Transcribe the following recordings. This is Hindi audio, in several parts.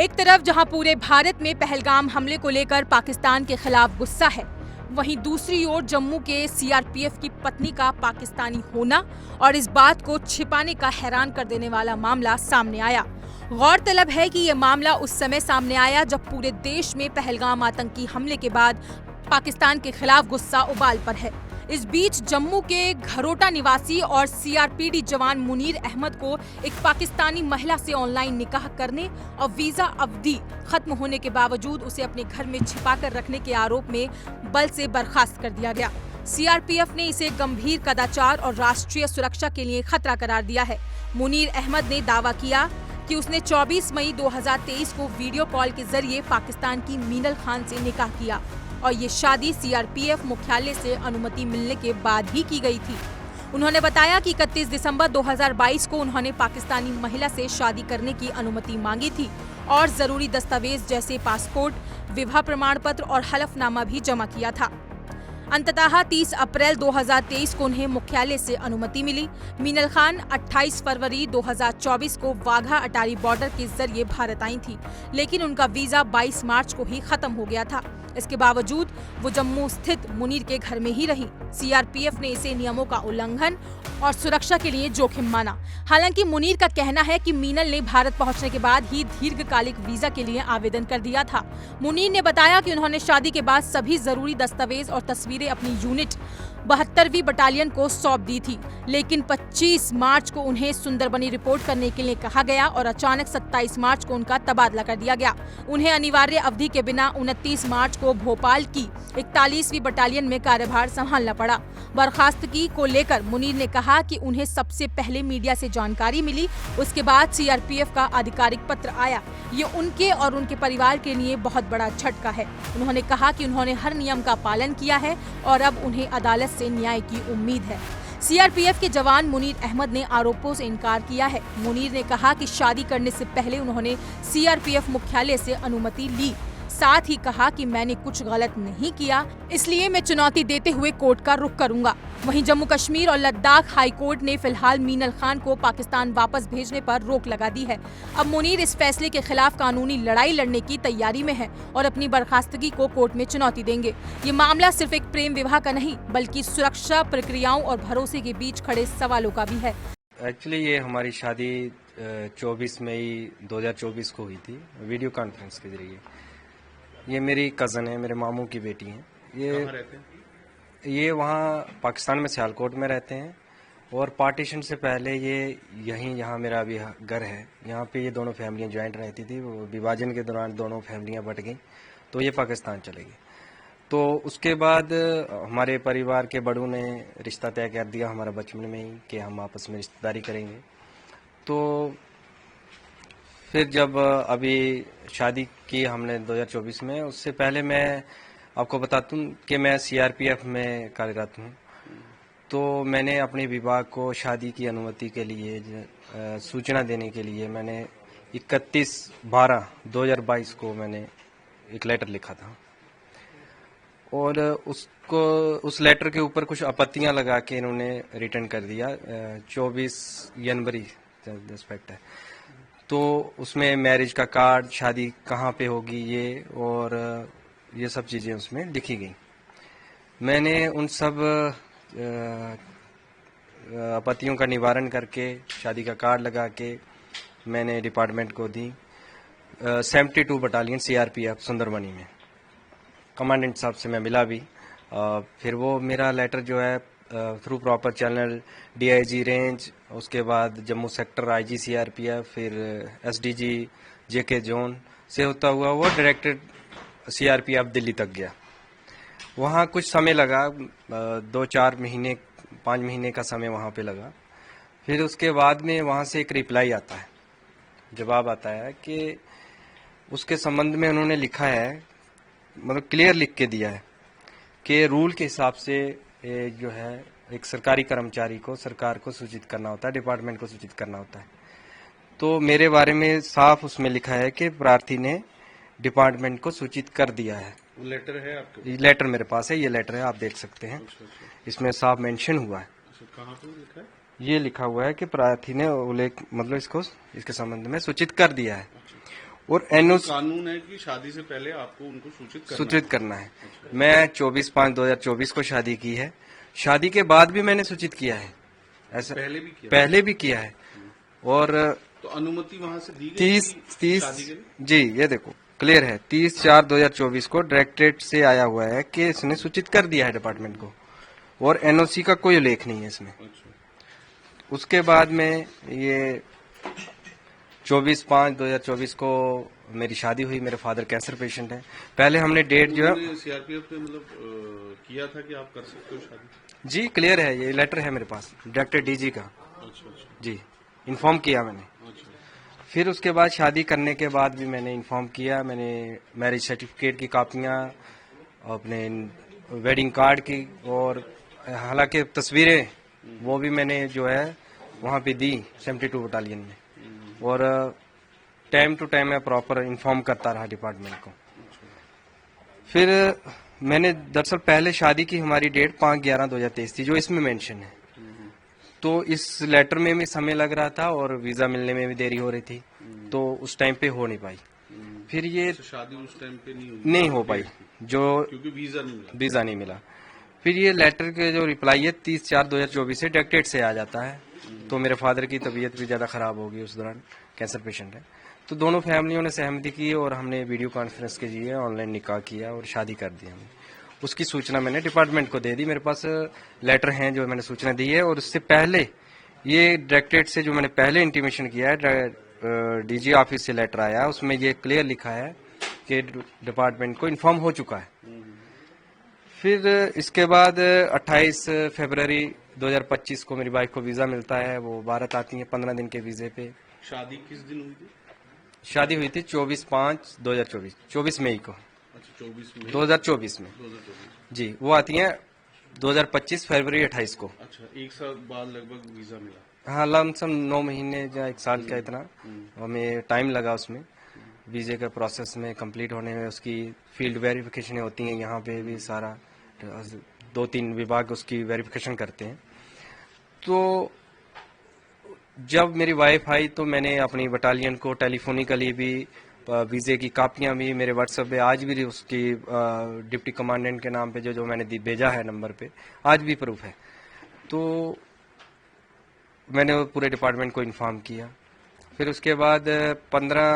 एक तरफ जहां पूरे भारत में पहलगाम हमले को लेकर पाकिस्तान के खिलाफ गुस्सा है, वहीं दूसरी ओर जम्मू के सीआरपीएफ की पत्नी का पाकिस्तानी होना और इस बात को छिपाने का हैरान कर देने वाला मामला सामने आया। गौरतलब है कि ये मामला उस समय सामने आया जब पूरे देश में पहलगाम आतंकी हमले के बाद पाकिस्तान के खिलाफ गुस्सा उबाल पर है। इस बीच जम्मू के घरोटा निवासी और सीआरपीडी जवान मुनीर अहमद को एक पाकिस्तानी महिला से ऑनलाइन निकाह करने और वीजा अवधि खत्म होने के बावजूद उसे अपने घर में छिपाकर रखने के आरोप में बल से बर्खास्त कर दिया गया। सीआरपीएफ ने इसे गंभीर कदाचार और राष्ट्रीय सुरक्षा के लिए खतरा करार दिया है। मुनीर अहमद ने दावा किया कि उसने 24 मई 2023 को वीडियो कॉल के जरिए पाकिस्तान की मीनल खान से निकाह किया और ये शादी सीआरपीएफ मुख्यालय से अनुमति मिलने के बाद ही की गई थी। उन्होंने बताया कि 31 दिसंबर 2022 को उन्होंने पाकिस्तानी महिला से शादी करने की अनुमति मांगी थी और जरूरी दस्तावेज जैसे पासपोर्ट, विवाह प्रमाण पत्र और हलफनामा भी जमा किया था। अंततः 30 अप्रैल 2023 को उन्हें मुख्यालय से अनुमति मिली। मीनल खान 28 फरवरी 2024 को वाघा अटारी बॉर्डर के जरिए भारत आई थी, लेकिन उनका वीजा 22 मार्च को ही खत्म हो गया था। इसके बावजूद वो जम्मू स्थित मुनीर के घर में ही रही। सीआरपीएफ ने इसे नियमों का उल्लंघन और सुरक्षा के लिए जोखिम माना। हालांकि मुनीर का कहना है कि मीनल ने भारत पहुंचने के बाद ही दीर्घकालिक वीजा के लिए आवेदन कर दिया था। मुनीर ने बताया कि उन्होंने शादी के बाद सभी जरूरी दस्तावेज और तस्वीरें अपनी यूनिट 72वीं बटालियन को सौंप दी थी, लेकिन 25 मार्च को उन्हें सुंदरबनी रिपोर्ट करने के लिए कहा गया और अचानक 27 मार्च को उनका तबादला कर दिया गया। उन्हें अनिवार्य अवधि के बिना 29 मार्च को भोपाल की 41वीं बटालियन में कार्यभार संभालना पड़ा। बर्खास्तगी को लेकर मुनीर ने कहा कि उन्हें सबसे पहले मीडिया से जानकारी मिली, उसके बाद सीआरपीएफ का आधिकारिक पत्र आया। ये उनके और उनके परिवार के लिए बहुत बड़ा झटका है। उन्होंने कहा कि उन्होंने हर नियम का पालन किया है और अब उन्हें अदालत से न्याय की उम्मीद है। सीआरपीएफ के जवान मुनीर अहमद ने आरोपों से इनकार किया है। मुनीर ने कहा कि शादी करने से पहले उन्होंने सीआरपीएफ मुख्यालय से अनुमति ली। साथ ही कहा कि मैंने कुछ गलत नहीं किया, इसलिए मैं चुनौती देते हुए कोर्ट का रुख करूंगा। वहीं जम्मू कश्मीर और लद्दाख हाई कोर्ट ने फिलहाल मीनल खान को पाकिस्तान वापस भेजने पर रोक लगा दी है। अब मुनीर इस फैसले के खिलाफ कानूनी लड़ाई लड़ने की तैयारी में है और अपनी बर्खास्तगी को कोर्ट में चुनौती देंगे। ये मामला सिर्फ एक प्रेम विवाह का नहीं, बल्कि सुरक्षा प्रक्रियाओं और भरोसे के बीच खड़े सवालों का भी है। एक्चुअली ये हमारी शादी 24 मई 2024 को हुई थी, वीडियो कॉन्फ्रेंस के जरिए। ये मेरी कज़न है, मेरे मामू की बेटी है। कहाँ रहते हैं? ये वहाँ पाकिस्तान में सियालकोट में रहते हैं और पार्टीशन से पहले ये यहाँ मेरा अभी घर है, यहाँ पे ये दोनों फैमिलियाँ ज्वाइंट रहती थी। वो विभाजन के दौरान दोनों फैमिलियाँ बट गई तो ये पाकिस्तान चले गए। तो उसके बाद हमारे परिवार के बड़ों ने रिश्ता तय कर दिया हमारा बचपन में ही कि हम आपस में रिश्तेदारी करेंगे। तो फिर जब अभी शादी की हमने 2024 में, उससे पहले मैं आपको बता दूं कि मैं सीआरपीएफ में कार्यरत हूं। तो मैंने अपने विभाग को शादी की अनुमति के लिए सूचना देने के लिए मैंने 31/12/2022 को मैंने एक लेटर लिखा था और उस लेटर के ऊपर कुछ आपत्तियां लगा के इन्होंने रिटर्न कर दिया। 24 जनवरी रिस्पेक्ट है, तो उसमें मैरिज का कार्ड, शादी कहाँ पे होगी ये सब चीज़ें उसमें लिखी गई। मैंने उन सब आपत्तियों का निवारण करके शादी का कार्ड लगा के मैंने डिपार्टमेंट को दी। 72 बटालियन सीआरपीएफ सुंदरबनी में कमांडेंट साहब से मैं मिला भी। फिर वो मेरा लेटर जो है through proper channel DIG range, उसके बाद जम्मू सेक्टर आईजी सीआरपीएफ, फिर एसडीजी जेके जोन से होता हुआ वो डायरेक्टेड सीआरपीएफ दिल्ली तक गया। वहाँ कुछ समय लगा, 2-4 महीने 5 महीने का समय वहाँ पे लगा। फिर उसके बाद में वहाँ से एक रिप्लाई आता है, जवाब आता है कि उसके संबंध में उन्होंने लिखा है, मतलब क्लियर लिख के दिया है कि रूल के हिसाब से जो है एक सरकारी कर्मचारी को सरकार को सूचित करना होता है, डिपार्टमेंट को सूचित करना होता है। तो मेरे बारे में साफ उसमें लिखा है कि प्रार्थी ने डिपार्टमेंट को सूचित कर दिया है। लेटर है आपके? लेटर मेरे पास है, ये लेटर है, आप देख सकते हैं। इसमें साफ मेंशन हुआ है। कहाँ पे लिखा है? ये लिखा हुआ है कि प्रार्थी ने मतलब इसके संबंध में सूचित कर दिया है। और एनओसी कानून है कि शादी से पहले आपको उनको सूचित करना है। मैं 24/5/2024 को शादी की है। शादी के बाद भी मैंने सूचित किया है, ऐसा पहले भी किया है। और तो अनुमति वहां से दी गई 30 शादी के लिए? जी, ये देखो क्लियर है, 30/4/2024 को डायरेक्टरेट से आया हुआ है कि इसने सूचित कर दिया है डिपार्टमेंट को, और एनओसी का कोई उल्लेख नहीं है इसमें। उसके बाद में ये 24/5/2024 को मेरी शादी हुई। मेरे फादर कैंसर पेशेंट है। पहले हमने डेट जो है सीआरपीएफ ने मतलब किया था कि आप कर सकते हो शादी? जी क्लियर है, ये लेटर है मेरे पास डायरेक्टर डीजी का। अच्छा। जी, इन्फॉर्म किया मैंने। फिर उसके बाद शादी करने के बाद भी मैंने इन्फॉर्म किया। मैंने मैरिज सर्टिफिकेट की कापियां, अपने वेडिंग कार्ड की, और हालांकि तस्वीरें वो भी मैंने जो है वहाँ पे दी 72 बटालियन में। और टाइम टू टाइम मैं प्रॉपर इन्फॉर्म करता रहा डिपार्टमेंट को। फिर मैंने दरअसल पहले शादी की हमारी डेट 5/11/2023 थी, जो इसमें मेंशन है। तो इस लेटर में भी समय लग रहा था और वीजा मिलने में भी देरी हो रही थी, तो उस टाइम पे हो नहीं पाई। फिर ये शादी उस टाइम पे नहीं हो पाई, जो क्योंकि वीजा नहीं मिला। फिर ये लेटर के जो रिप्लाई है 30/4/2024 से डायरेक्टरेट से आ जाता है। तो मेरे फादर की तबीयत भी ज्यादा खराब हो गई, उस दौरान कैंसर पेशेंट है। तो दोनों फैमिलियों ने सहमति की और हमने वीडियो कॉन्फ्रेंस के जरिए ऑनलाइन निकाह किया और शादी कर दी हमने। उसकी सूचना मैंने डिपार्टमेंट को दे दी। मेरे पास लेटर हैं जो मैंने सूचना दी है। और उससे पहले ये डायरेक्टरेट से जो मैंने पहले इंटीमेशन किया है, डीजी ऑफिस से लेटर आया, उसमें ये क्लियर लिखा है कि डिपार्टमेंट को इन्फॉर्म हो चुका है। फिर इसके बाद 28 फरवरी 2025 को मेरी वाइफ को वीजा मिलता है। वो भारत आती है 15 दिन के वीजे पे। शादी किस दिन हुई थी? शादी हुई थी 24/5/2024, 24 मई को। अच्छा, 2024 में। जी, वो आती हैं 2025 फरवरी 28 को। अच्छा, एक साल बाद लगभग वीजा मिला? हाँ, लमसम 9 महीने या 1 साल का इतना हमें टाइम लगा उसमें, वीजे का प्रोसेस में कंप्लीट होने में। उसकी फील्ड वेरिफिकेशन होती हैं, यहाँ पे भी सारा 2-3 विभाग उसकी वेरिफिकेशन करते हैं। तो जब मेरी वाइफ आई तो मैंने अपनी बटालियन को टेलीफोनिकली भी वीजे की कापियां भी मेरे व्हाट्सएप पे आज भी उसकी डिप्टी कमांडेंट के नाम पे जो मैंने भेजा है नंबर पे, आज भी प्रूफ है। तो मैंने पूरे डिपार्टमेंट को इन्फॉर्म किया। फिर उसके बाद 15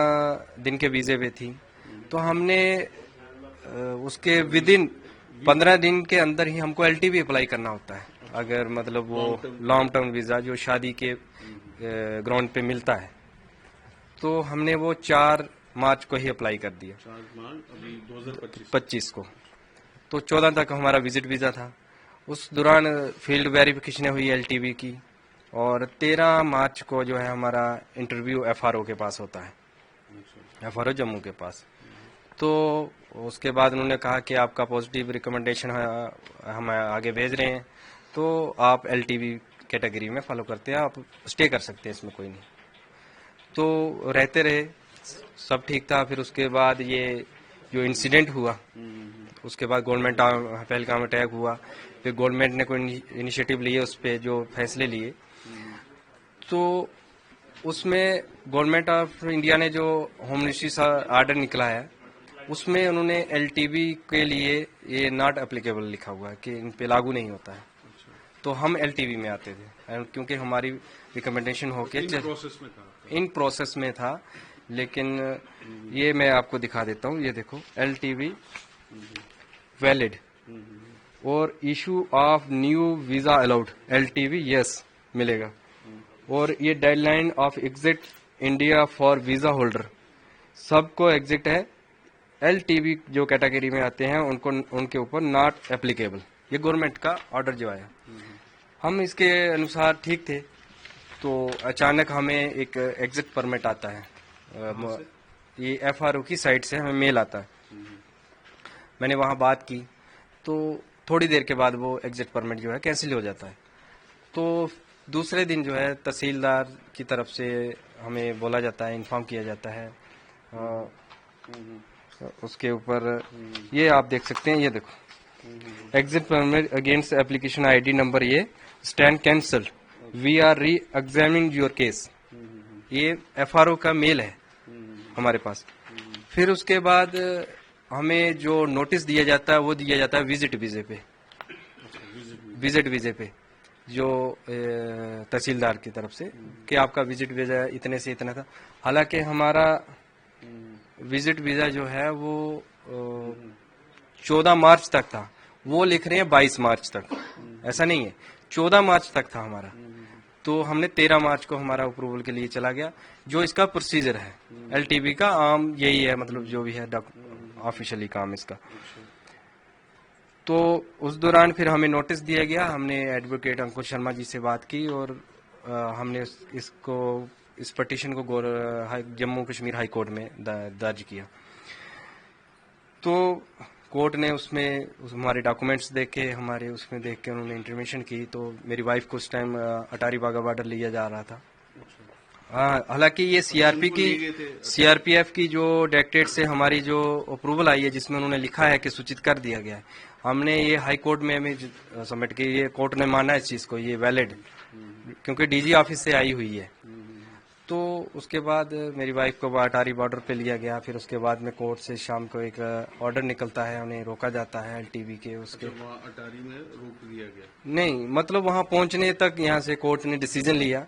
दिन के वीजे पे थी, तो हमने उसके विदिन 15 दिन के अंदर ही हमको एलटीवी अप्लाई करना होता है। अगर मतलब वो लॉन्ग टर्म वीजा जो शादी के ग्राउंड पे मिलता है, तो हमने वो 4 मार्च को ही अप्लाई कर दिया, 4 मार्च अभी 2025 को। तो 14 तक हमारा विजिट वीजा था। उस दौरान फील्ड वेरिफिकेशन हुई एलटीवी की, और 13 मार्च को जो है हमारा इंटरव्यू एफआरओ के पास होता है, एफआरओ जम्मू के पास। तो उसके बाद उन्होंने कहा कि आपका पॉजिटिव रिकमेंडेशन हम आगे भेज रहे हैं, तो आप एलटीवी कैटेगरी में फॉलो करते हैं, आप स्टे कर सकते हैं, इसमें कोई नहीं। तो रहते रहे, सब ठीक था। फिर उसके बाद ये जो इंसिडेंट हुआ, उसके बाद गवर्नमेंट पहलगाम अटैक हुआ, फिर गवर्नमेंट ने कोई इनिशिएटिव लिए, उस पर जो फैसले लिए, तो उसमें गवर्नमेंट ऑफ इंडिया ने जो होम मिनिस्ट्री सा आर्डर निकला है, उसमें उन्होंने एलटीवी के लिए ये नॉट एप्लीकेबल लिखा हुआ है कि इन पे लागू नहीं होता है। तो हम एलटीवी में आते थे, क्योंकि हमारी रिकमेंडेशन होके इन प्रोसेस में था। लेकिन ये मैं आपको दिखा देता हूँ, ये देखो एलटीवी वैलिड और issue of new visa allowed, LTV yes मिलेगा। और ये deadline of exit India for visa holder, सबको एग्जिट है। एलटीवी जो कैटेगरी में आते हैं उनको उनके ऊपर नॉट एप्लीकेबल, ये गवर्नमेंट का ऑर्डर जो आया। हम इसके अनुसार ठीक थे, तो अचानक हमें एक एग्जिट परमिट आता है, ये एफआरओ की साइट से हमें मेल आता है। मैंने वहां बात की, तो थोड़ी देर के बाद वो एग्जिट परमिट जो है कैंसिल हो जाता है। तो दूसरे दिन जो है तहसीलदार की तरफ से हमें बोला जाता है, इन्फॉर्म किया जाता है। उसके ऊपर ये आप देख सकते हैं, ये देखो exit permit against application ID number ये स्टैंड कैंसल, वी आर री एग्जामिनिंग योर केस। ये एफआरओ का मेल है हमारे पास। फिर उसके बाद हमें जो नोटिस दिया जाता है वो दिया जाता है विजिट वीजे पे, विजिट वीजे पे, जो तहसीलदार की तरफ से कि आपका विजिट वीजा इतने से इतना था। हालांकि हमारा विजिट वीजा जो है वो 14 मार्च तक था, वो लिख रहे हैं 22 मार्च तक। ऐसा नहीं है, 14 मार्च तक था हमारा। तो हमने 13 मार्च को हमारा अप्रूवल के लिए चला गया। जो इसका प्रोसीजर है एलटीबी का आम यही है, मतलब जो भी है ऑफिशियली काम इसका। तो उस दौरान फिर हमें नोटिस दिया गया, हमने एडवोकेट अंकुश शर्मा जी से बात की और हमने इस पटिशन को जम्मू कश्मीर हाई कोर्ट में दर्ज किया। तो कोर्ट ने उसमें हमारे डॉक्यूमेंट्स देखे, हमारे उसमें देख के उन्होंने इंटरवेंशन की। तो मेरी वाइफ को उस टाइम अटारी वाघा बॉर्डर लिया जा रहा था। हालांकि ये सीआरपीएफ की जो डायरेक्टरेट से हमारी जो अप्रूवल आई है, जिसमें उन्होंने लिखा है कि सूचित कर दिया गया है, हमने ये हाई कोर्ट में हमें सबमिट की। ये कोर्ट ने माना इस चीज को, ये वैलिड, क्योंकि डीजी ऑफिस से आई हुई है। तो उसके बाद मेरी वाइफ को अटारी बॉर्डर पे लिया गया। फिर उसके बाद में कोर्ट से शाम को एक ऑर्डर निकलता है, उन्हें रोका जाता है एलटीबी के उसके। वहाँ अटारी में रोक दिया गया? नहीं, मतलब वहाँ पहुँचने तक यहाँ से कोर्ट ने डिसीजन लिया।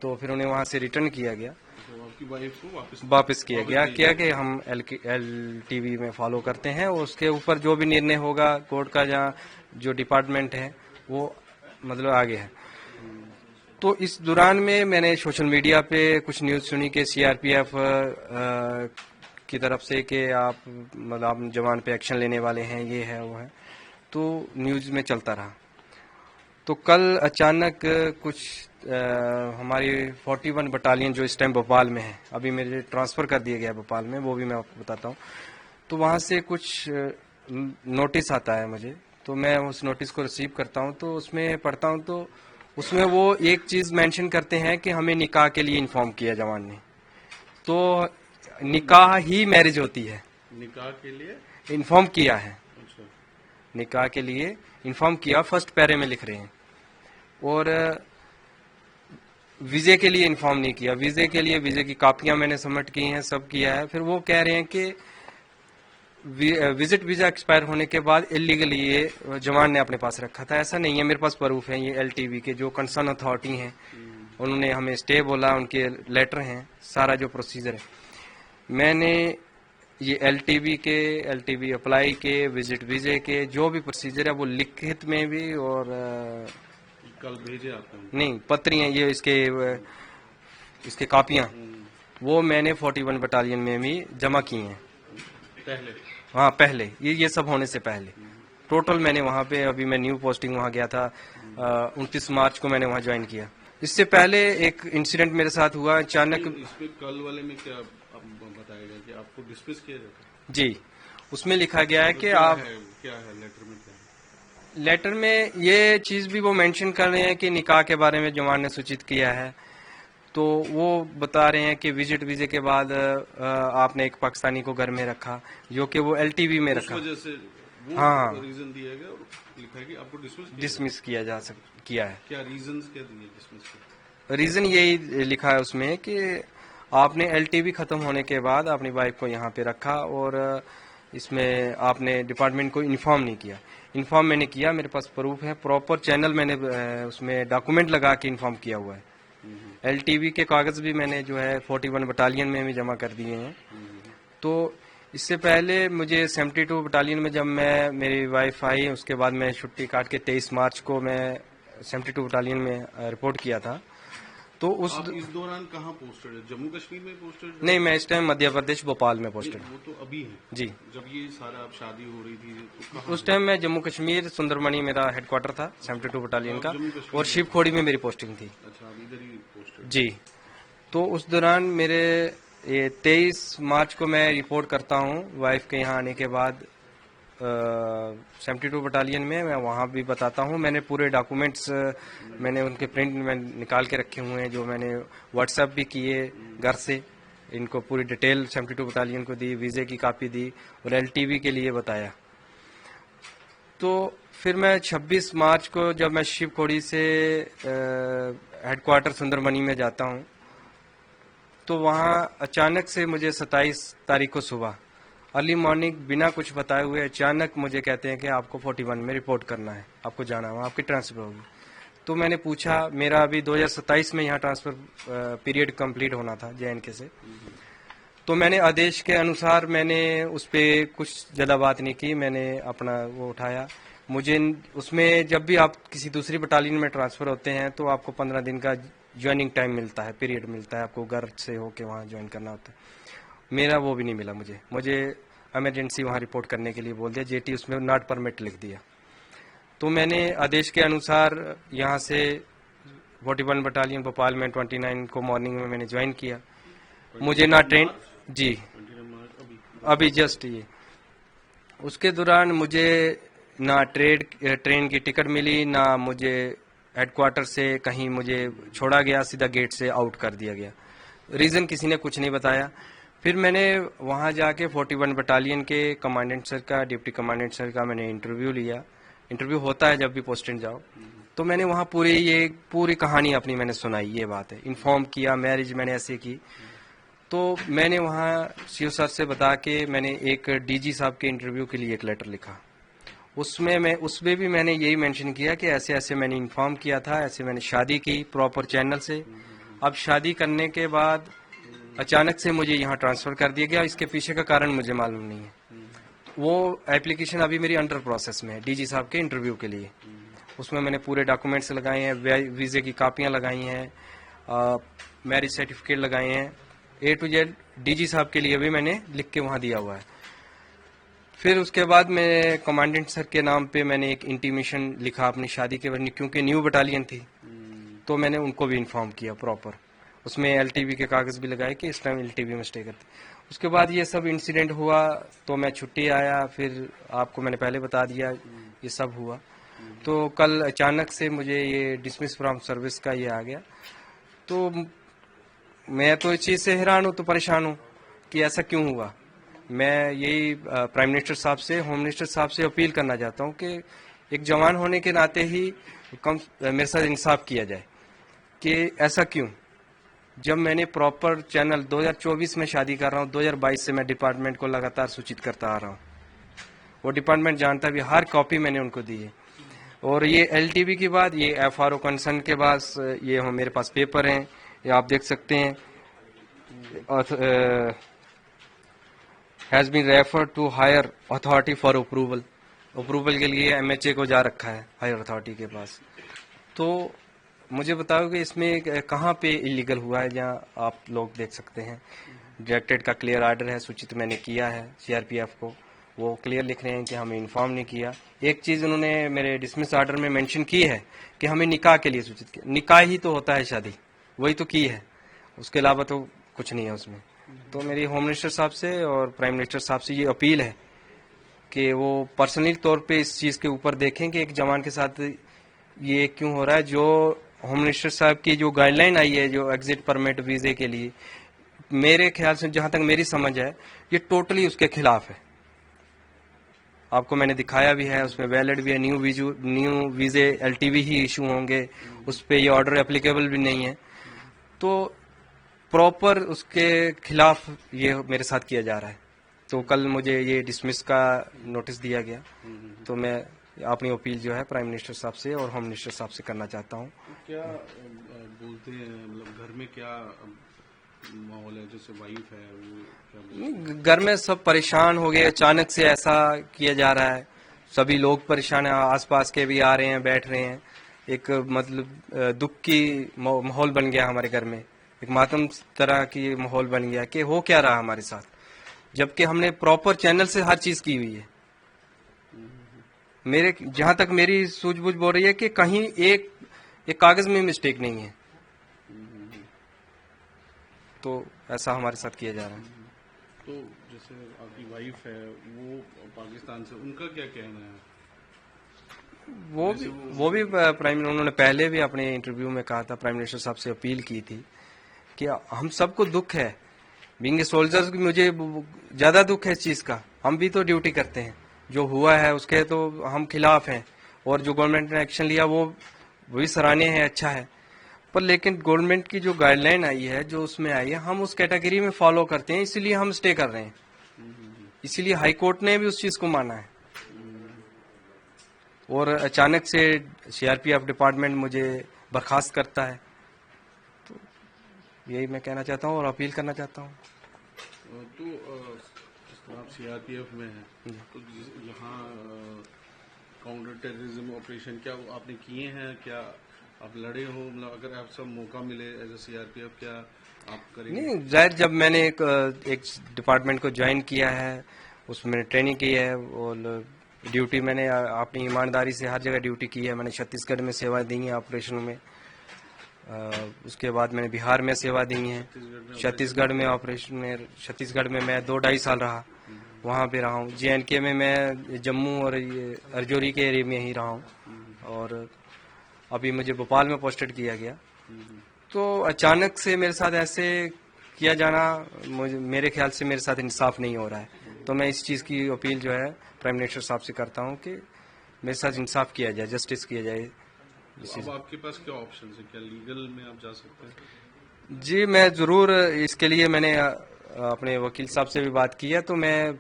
तो फिर उन्हें वहाँ से रिटर्न किया गया, आपकी वाइफ को वापस किया गया कि हम एलटीवी में फॉलो करते हैं। उसके ऊपर जो भी निर्णय होगा कोर्ट का, जहाँ जो डिपार्टमेंट है वो मतलब आगे है। तो इस दौरान में मैंने सोशल मीडिया पे कुछ न्यूज़ सुनी कि सीआरपीएफ की तरफ से कि आप मतलब आप जवान पे एक्शन लेने वाले हैं, ये है वो है। तो न्यूज़ में चलता रहा। तो कल अचानक कुछ हमारी 41 बटालियन जो इस टाइम भोपाल में है, अभी मेरे ट्रांसफ़र कर दिया गया भोपाल में, वो भी मैं आपको बताता हूँ। तो वहाँ से कुछ नोटिस आता है मुझे, तो मैं उस नोटिस को रिसीव करता हूँ। तो उसमें पढ़ता हूँ, तो उसमें वो एक चीज़ मेंशन करते हैं कि हमें निकाह के लिए इन्फॉर्म किया जवान ने। तो निकाह ही मैरिज होती है, निकाह के लिए इन्फॉर्म किया है। अच्छा। निकाह के लिए इन्फॉर्म किया, फर्स्ट पैरे में लिख रहे हैं। और वीजे के लिए इन्फॉर्म नहीं किया। वीजे के लिए वीजे की कॉपियां मैंने सबमिट की हैं, सब किया है। फिर वो कह रहे हैं कि विजिट वीजा एक्सपायर होने के बाद इलीगली ये जवान ने अपने पास रखा था। ऐसा नहीं है, मेरे पास प्रूफ है। ये एलटीवी के जो कंसर्न अथॉरिटी हैं उन्होंने हमें स्टे बोला, उनके लेटर हैं, सारा जो प्रोसीजर है। मैंने ये एलटीवी अप्लाई के, विजिट वीजे के जो भी प्रोसीजर है वो लिखित में भी और कल भेजे आपने? नहीं, पत्री हैं ये, इसके कॉपियां वो मैंने 41 बटालियन में भी जमा की हैं पहले। हाँ, पहले ये सब होने से पहले टोटल मैंने वहाँ पे, अभी मैं न्यू पोस्टिंग वहाँ गया था 29 मार्च को मैंने वहाँ ज्वाइन किया। इससे पहले एक इंसिडेंट मेरे साथ हुआ अचानक। इसमें कल वाले में क्या बताया गया कि आपको डिस्मिस किया जाता? जी, उसमें लिखा गया है कि आप क्या है लेटर में, क्या है? लेटर में ये चीज भी वो मेंशन कर रहे हैं कि निकाह के बारे में जवान ने सूचित किया है। तो वो बता रहे हैं कि विजिट वीजे के बाद आपने एक पाकिस्तानी को घर में रखा, जो कि वो एलटीवी में रखा। वजह से वो हाँ, रीजन दिया गया और लिखा है कि आपको डिसमिस किया है। क्या रीजंस क्या दिए डिसमिस के? रीजन यही लिखा है उसमें कि आपने एलटीवी खत्म होने के बाद अपनी वाइफ को यहाँ पे रखा और इसमें आपने डिपार्टमेंट को इन्फॉर्म नहीं किया। इन्फॉर्म मैंने किया, मेरे पास प्रूफ है, प्रॉपर चैनल मैंने उसमें डॉक्यूमेंट लगा के इन्फॉर्म किया हुआ है। एलटीवी के कागज भी मैंने जो है 41 बटालियन में भी जमा कर दिए हैं। तो इससे पहले मुझे 72 बटालियन में जब मेरी वाइफ आई, उसके बाद मैं छुट्टी काट के 23 मार्च को मैं 72 बटालियन में रिपोर्ट किया था। तो आप इस दौरान कहाँ पोस्टेड है? जम्मू कश्मीर में पोस्टेड? नहीं, मैं इस टाइम मध्य प्रदेश भोपाल में पोस्टेड। वो तो अभी है जी। जब ये सारा आप शादी हो रही थी तो कहाँ? उस टाइम मैं जम्मू कश्मीर सुंदरमणि मेरा हेडक्वार्टर था 72 बटालियन का, और शिवखोड़ी में मेरी पोस्टिंग थी। अच्छा, आप इधर ही पोस्टेड? जी। तो उस दौरान मेरे 23 मार्च को मैं रिपोर्ट करता हूँ वाइफ के यहाँ आने के बाद 72 बटालियन में। मैं वहाँ भी बताता हूँ, मैंने पूरे डॉक्यूमेंट्स मैंने उनके प्रिंट में निकाल के रखे हुए हैं, जो मैंने व्हाट्सएप भी किए घर से, इनको पूरी डिटेल 72 बटालियन को दी, वीज़े की कॉपी दी और एलटीवी के लिए बताया। तो फिर मैं 26 मार्च को जब मैं शिवखोड़ी से हेडक्वार्टर सुंदरमणि में जाता हूँ, तो वहाँ अचानक से मुझे 27 तारीख को सुबह अर्ली मॉर्निंग बिना कुछ बताए हुए अचानक मुझे कहते हैं कि आपको 41 में रिपोर्ट करना है, आपको जाना है, आपकी ट्रांसफर होगी। तो मैंने पूछा, मेरा अभी 2027 में यहाँ ट्रांसफर पीरियड कंप्लीट होना था JNK से, तो मैंने आदेश के अनुसार मैंने उस पर कुछ ज़्यादा बात नहीं की, मैंने अपना वो उठाया। मुझे उसमें जब भी आप किसी दूसरी बटालियन में ट्रांसफ़र होते हैं तो आपको 15 दिन का ज्वाइनिंग टाइम मिलता है, पीरियड मिलता है, आपको घर से होके वहाँ ज्वाइन करना होता है। मेरा वो भी नहीं मिला, मुझे इमरजेंसी वहाँ रिपोर्ट करने के लिए बोल दिया, JT उसमें नॉट परमिट लिख दिया। तो मैंने आदेश के अनुसार यहाँ से 41 बटालियन भोपाल में 29 को मॉर्निंग में मैंने ज्वाइन किया। मुझे ना ट्रेन जी अभी जस्ट ये उसके दौरान मुझे ना ट्रेन की टिकट मिली, ना मुझे हेडक्वार्टर से कहीं मुझे छोड़ा गया, सीधा गेट से आउट कर दिया गया। रीज़न किसी ने कुछ नहीं बताया। फिर मैंने वहाँ जाके 41 बटालियन के कमांडेंट सर का, डिप्टी कमांडेंट सर का मैंने इंटरव्यू लिया। इंटरव्यू होता है जब भी पोस्टेड जाओ, तो मैंने वहाँ पूरी कहानी अपनी मैंने सुनाई, ये बात है, इन्फॉर्म किया, मैरिज मैंने ऐसे की। तो मैंने वहाँ सीओ सर से बता के मैंने एक DG साहब के इंटरव्यू के लिए एक लेटर लिखा। उसमें भी मैंने यही मेंशन किया कि ऐसे ऐसे मैंने इन्फॉर्म किया था, ऐसे मैंने शादी की प्रॉपर चैनल से। अब शादी करने के बाद अचानक से मुझे यहाँ ट्रांसफ़र कर दिया गया, इसके पीछे का कारण मुझे मालूम नहीं है। वो एप्लीकेशन अभी मेरी अंडर प्रोसेस में है DG साहब के इंटरव्यू के लिए। उसमें मैंने पूरे डॉक्यूमेंट्स लगाए हैं, वीज़े की कापियाँ लगाई हैं, मैरिज सर्टिफिकेट लगाए हैं, A to Z DG साहब के लिए भी मैंने लिख के वहाँ दिया हुआ है। फिर उसके बाद मैं कमांडेंट सर के नाम पे मैंने एक इंटीमेशन लिखा अपनी शादी के वजह, क्योंकि न्यू बटालियन थी, तो मैंने उनको भी इन्फॉर्म किया प्रॉपर। उसमें LTV के कागज़ भी लगाए कि इस टाइम LTV में स्टे करते। उसके बाद ये सब इंसिडेंट हुआ तो मैं छुट्टी आया, फिर आपको मैंने पहले बता दिया ये सब हुआ। तो कल अचानक से मुझे ये डिसमिस फ्रॉम सर्विस का ये आ गया। तो मैं तो इस चीज़ से हैरान हूँ, तो परेशान हूँ कि ऐसा क्यों हुआ। मैं यही प्राइम मिनिस्टर साहब से, होम मिनिस्टर साहब से अपील करना चाहता हूँ कि एक जवान होने के नाते ही मेरे साथ इंसाफ किया जाए कि ऐसा क्यों। जब मैंने प्रॉपर चैनल 2024 में शादी कर रहा हूँ, 2022 से मैं डिपार्टमेंट को लगातार सूचित करता आ रहा हूँ, वो डिपार्टमेंट जानता भी, हर कॉपी मैंने उनको दी है। और ये LTV की बात, ये FRO कंसर्न के पास ये मेरे पास पेपर हैं, ये आप देख सकते हैं। Has been referred to higher authority for approval के लिए MHA को जा रखा है हायर अथॉरिटी के पास। तो मुझे बताओ कि इसमें कहाँ पे इलीगल हुआ है, जहाँ आप लोग देख सकते हैं डायरेक्टेड का क्लियर आर्डर है, सूचित मैंने किया है CRPF को, वो क्लियर लिख रहे हैं कि हमें इन्फॉर्म नहीं किया। एक चीज़ उन्होंने मेरे डिसमिस आर्डर में मेंशन की है कि हमें निकाह के लिए सूचित किया। निकाह ही तो होता है शादी, वही तो की है, उसके अलावा तो कुछ नहीं है उसमें। तो मेरी होम मिनिस्टर साहब से और प्राइम मिनिस्टर साहब से ये अपील है कि वो पर्सनली तौर पे इस चीज़ के ऊपर देखें कि एक जवान के साथ ये क्यों हो रहा है। जो होम मिनिस्टर साहब की जो गाइडलाइन आई है जो एग्जिट परमिट वीज़े के लिए, मेरे ख्याल से जहाँ तक मेरी समझ है ये टोटली उसके खिलाफ है। आपको मैंने दिखाया भी है, उसमें वैलिड भी है, न्यू वीज़े LTV ही इशू होंगे, उस पर ये ऑर्डर एप्लीकेबल भी नहीं है। तो प्रॉपर उसके खिलाफ ये मेरे साथ किया जा रहा है। तो कल मुझे ये डिसमिस का नोटिस दिया गया, तो मैं अपनी अपील जो है प्राइम मिनिस्टर साहब से और होम मिनिस्टर साहब से करना चाहता हूँ। क्या बोलते हैं, मतलब घर में क्या माहौल है, जैसे वाइफ है वो क्या घर में सब परेशान हो गए, अचानक से ऐसा किया जा रहा है, सभी लोग परेशान हैं, आसपास के भी आ रहे हैं, बैठ रहे हैं। एक मतलब दुख की माहौल बन गया हमारे घर में, एक मातम तरह की माहौल बन गया कि हो क्या रहा हमारे साथ, जबकि हमने प्रॉपर चैनल से हर चीज़ की हुई है। मेरे जहाँ तक मेरी सूझबूझ बोल रही है कि कहीं एक कागज़ में मिस्टेक नहीं है, तो ऐसा हमारे साथ किया जा रहा है। तो जैसे आपकी वाइफ है वो पाकिस्तान से, उनका क्या कहना है? वो भी प्राइम, उन्होंने पहले भी अपने इंटरव्यू में कहा था, प्राइम मिनिस्टर साहब से अपील की थी कि हम सबको दुख है, बीइंग ए सोल्जर्स मुझे ज़्यादा दुख है इस चीज़ का। हम भी तो ड्यूटी करते हैं, जो हुआ है उसके तो हम खिलाफ हैं, और जो गवर्नमेंट ने एक्शन लिया वो भी सराहनीय है, अच्छा है। पर लेकिन गवर्नमेंट की जो गाइडलाइन आई है, जो उसमें आई है, हम उस कैटेगरी में फॉलो करते हैं, इसलिए हम स्टे कर रहे हैं। इसीलिए हाई कोर्ट ने भी उस चीज को माना है। और अचानक से सीआरपीएफ डिपार्टमेंट मुझे बर्खास्त करता है, तो यही मैं कहना चाहता हूँ और अपील करना चाहता हूँ। तो आप सीआरपीएफ में हैं, तो यहाँ काउंटर टेररिज्म ऑपरेशन क्या आपने किए हैं, क्या आप लड़े हो? मतलब अगर आप सब मौका मिले एज ए सीआरपीएफ, क्या आप करेंगे? नहीं, जाहिर जब मैंने एक डिपार्टमेंट को ज्वाइन किया है, उसमें मैंने ट्रेनिंग की है और ड्यूटी मैंने अपनी ईमानदारी से हर जगह ड्यूटी की है। मैंने छत्तीसगढ़ में सेवा दी है ऑपरेशनों में, उसके बाद मैंने बिहार में सेवा दी है, छत्तीसगढ़ में ऑपरेशन में, छत्तीसगढ़ में मैं 2-2.5 साल रहा, वहाँ पे रहा हूँ। JNK में मैं जम्मू और ये राजौरी के एरिया में ही रहा हूँ, और अभी मुझे भोपाल में पोस्टेड किया गया। तो अचानक से मेरे साथ ऐसे किया जाना, मेरे ख्याल से मेरे साथ इंसाफ नहीं हो रहा है। तो मैं इस चीज़ की अपील जो है प्राइम मिनिस्टर साहब से करता हूँ कि मेरे साथ इंसाफ किया जाए, जस्टिस किया जाए। अब आपके पास क्या ऑप्शन है, क्या लीगल में आप जा सकते हैं? जी, मैं ज़रूर इसके लिए मैंने अपने वकील साहब से भी बात की है, तो मैं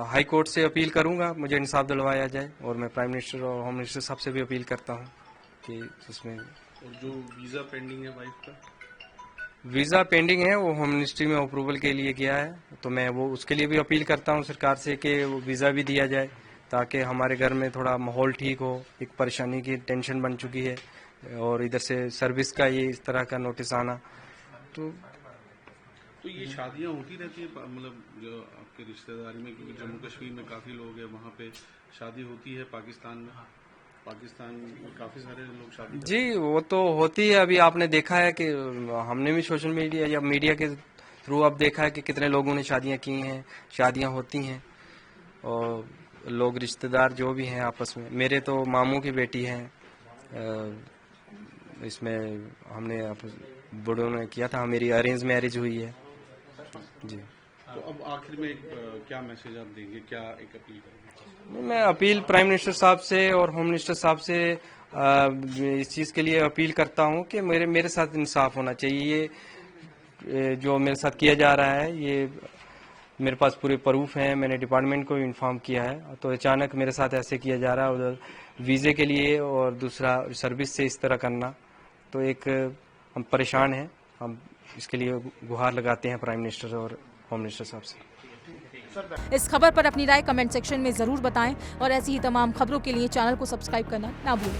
हाई कोर्ट से अपील करूंगा मुझे इंसाफ दिलवाया जाए, और मैं प्राइम मिनिस्टर और होम मिनिस्टर साहब से भी अपील करता हूं कि इसमें। और जो वीजा पेंडिंग है वाइफ का? वीज़ा पेंडिंग है, वो होम मिनिस्ट्री में अप्रूवल के लिए गया है, तो मैं वो उसके लिए भी अपील करता हूं सरकार से कि वो वीज़ा भी दिया जाए, ताकि हमारे घर में थोड़ा माहौल ठीक हो। एक परेशानी की टेंशन बन चुकी है, और इधर से सर्विस का ये इस तरह का नोटिस आना, तो ये शादियां होती रहती है मतलब जो आपके रिश्तेदारी में, क्योंकि जम्मू कश्मीर में काफी लोग हैं, वहाँ पे शादी होती है। पाकिस्तान में काफी सारे लोग शादी जी, वो तो होती है। अभी आपने देखा है कि हमने भी सोशल मीडिया या मीडिया के थ्रू अब देखा है कि कितने लोगों ने शादियां की हैं, शादियां होती हैं, और लोग रिश्तेदार जो भी हैं आपस में। मेरे तो मामू की बेटी है, इसमें हमने बड़ों ने किया था, मेरी अरेंज मैरिज हुई है जी। तो अब आखिर में क्या मैसेज आप देंगे, क्या एक अपील करेंगे? मैं अपील प्राइम मिनिस्टर साहब से और होम मिनिस्टर साहब से इस चीज़ के लिए अपील करता हूं कि मेरे साथ इंसाफ होना चाहिए। ये जो मेरे साथ किया जा रहा है, ये मेरे पास पूरे प्रूफ हैं, मैंने डिपार्टमेंट को भी इन्फॉर्म किया है। तो अचानक मेरे साथ ऐसे किया जा रहा है, उधर वीज़े के लिए और दूसरा सर्विस से इस तरह करना, तो एक हम परेशान हैं। हम इसके लिए गुहार लगाते हैं प्राइम मिनिस्टर और होम मिनिस्टर साहब से। इस खबर पर अपनी राय कमेंट सेक्शन में जरूर बताएं, और ऐसी ही तमाम खबरों के लिए चैनल को सब्सक्राइब करना ना भूलें।